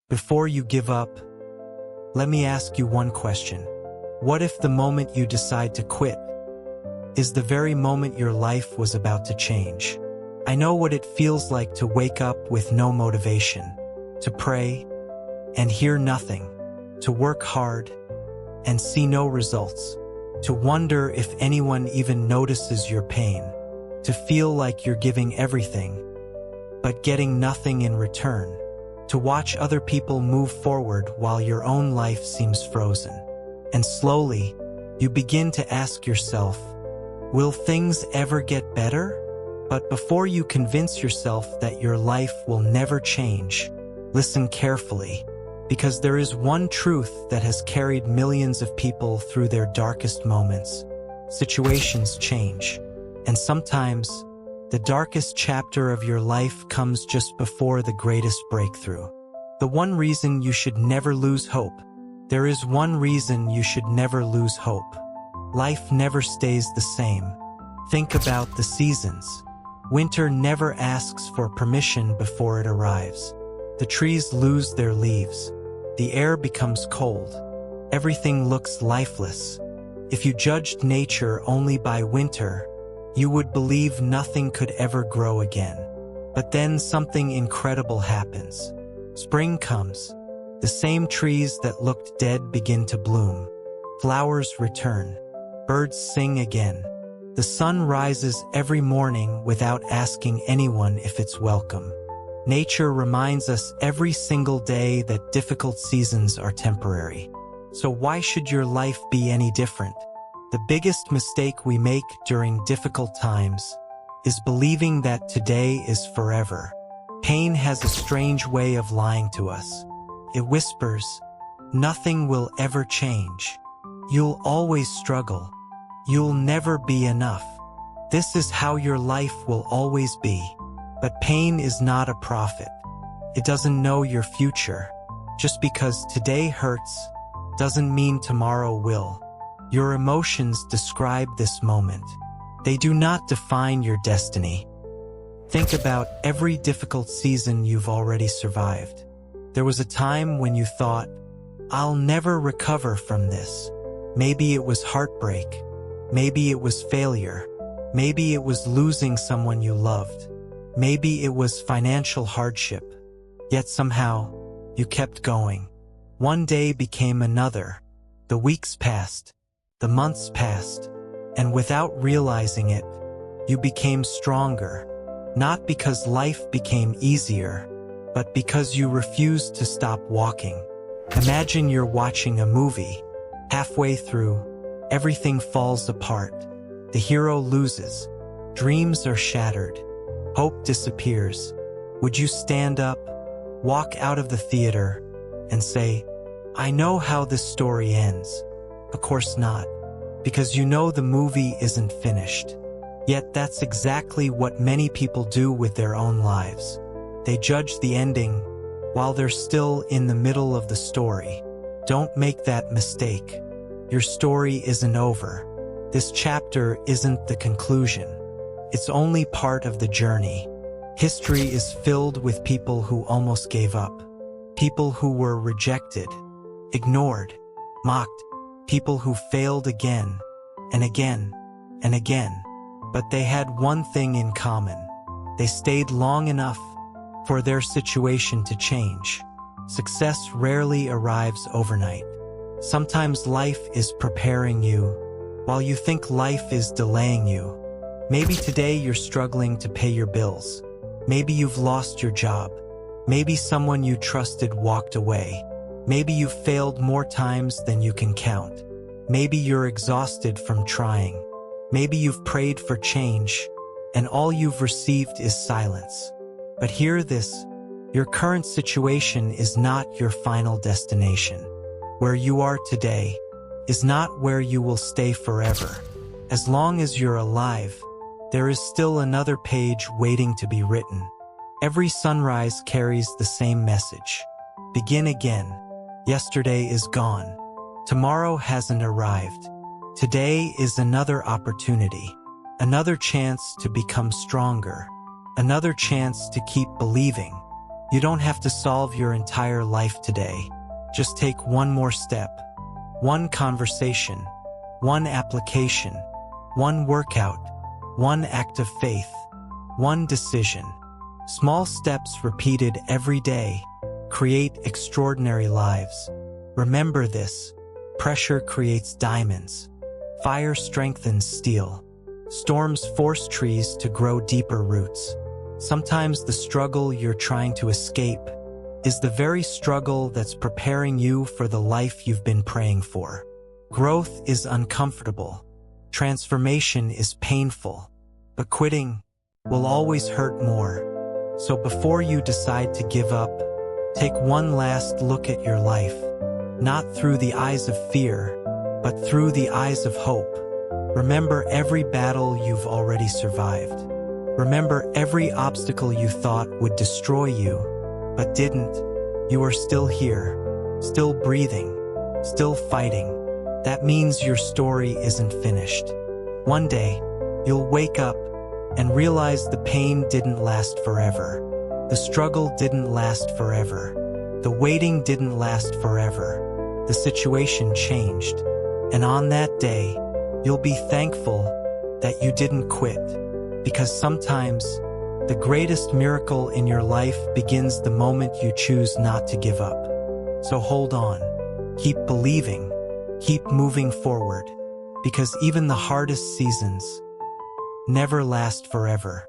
Before you give up, let me ask you one question. What if the moment you decide to quit is the very moment your life was about to change? I know what it feels like to wake up with no motivation, to pray and hear nothing, to work hard and see no results, to wonder if anyone even notices your pain, to feel like you're giving everything, but getting nothing in return, to watch other people move forward while your own life seems frozen. And slowly, you begin to ask yourself, will things ever get better? But before you convince yourself that your life will never change, listen carefully, because there is one truth that has carried millions of people through their darkest moments. Situations change, and sometimes the darkest chapter of your life comes just before the greatest breakthrough. The one reason you should never lose hope. There is one reason you should never lose hope. Life never stays the same. Think about the seasons. Winter never asks for permission before it arrives. The trees lose their leaves. The air becomes cold. Everything looks lifeless. If you judged nature only by winter, you would believe nothing could ever grow again. But then something incredible happens. Spring comes. The same trees that looked dead begin to bloom. Flowers return. Birds sing again. The sun rises every morning without asking anyone if it's welcome. Nature reminds us every single day that difficult seasons are temporary. So why should your life be any different? The biggest mistake we make during difficult times is believing that today is forever. Pain has a strange way of lying to us. It whispers, nothing will ever change. You'll always struggle. You'll never be enough. This is how your life will always be. But pain is not a prophet. It doesn't know your future. Just because today hurts doesn't mean tomorrow will. Your emotions describe this moment. They do not define your destiny. Think about every difficult season you've already survived. There was a time when you thought, I'll never recover from this. Maybe it was heartbreak. Maybe it was failure. Maybe it was losing someone you loved. Maybe it was financial hardship. Yet somehow, you kept going. One day became another. The weeks passed. The months passed. And without realizing it, you became stronger. Not because life became easier, but because you refused to stop walking. Imagine you're watching a movie. Halfway through, everything falls apart. The hero loses. Dreams are shattered. Hope disappears. Would you stand up, walk out of the theater, and say, I know how this story ends? Of course not, because you know the movie isn't finished. Yet that's exactly what many people do with their own lives. They judge the ending while they're still in the middle of the story. Don't make that mistake. Your story isn't over. This chapter isn't the conclusion. It's only part of the journey. History is filled with people who almost gave up. People who were rejected, ignored, mocked. People who failed again and again and again. But they had one thing in common. They stayed long enough for their situation to change. Success rarely arrives overnight. Sometimes life is preparing you while you think life is delaying you. Maybe today you're struggling to pay your bills. Maybe you've lost your job. Maybe someone you trusted walked away. Maybe you've failed more times than you can count. Maybe you're exhausted from trying. Maybe you've prayed for change, and all you've received is silence. But hear this, your current situation is not your final destination. Where you are today is not where you will stay forever. As long as you're alive, there is still another page waiting to be written. Every sunrise carries the same message. Begin again. Yesterday is gone. Tomorrow hasn't arrived. Today is another opportunity, another chance to become stronger, another chance to keep believing. You don't have to solve your entire life today. Just take one more step. One conversation. One application. One workout. One act of faith. One decision. Small steps repeated every day create extraordinary lives. Remember this. Pressure creates diamonds. Fire strengthens steel. Storms force trees to grow deeper roots. Sometimes the struggle you're trying to escape is the very struggle that's preparing you for the life you've been praying for. Growth is uncomfortable. Transformation is painful. But quitting will always hurt more. So before you decide to give up, take one last look at your life. Not through the eyes of fear, but through the eyes of hope. Remember every battle you've already survived. Remember every obstacle you thought would destroy you, but didn't. You are still here, still breathing, still fighting. That means your story isn't finished. One day, you'll wake up and realize the pain didn't last forever. The struggle didn't last forever. The waiting didn't last forever. The situation changed. And on that day, you'll be thankful that you didn't quit. Because sometimes, the greatest miracle in your life begins the moment you choose not to give up. So hold on. Keep believing. Keep moving forward. Because even the hardest seasons never last forever.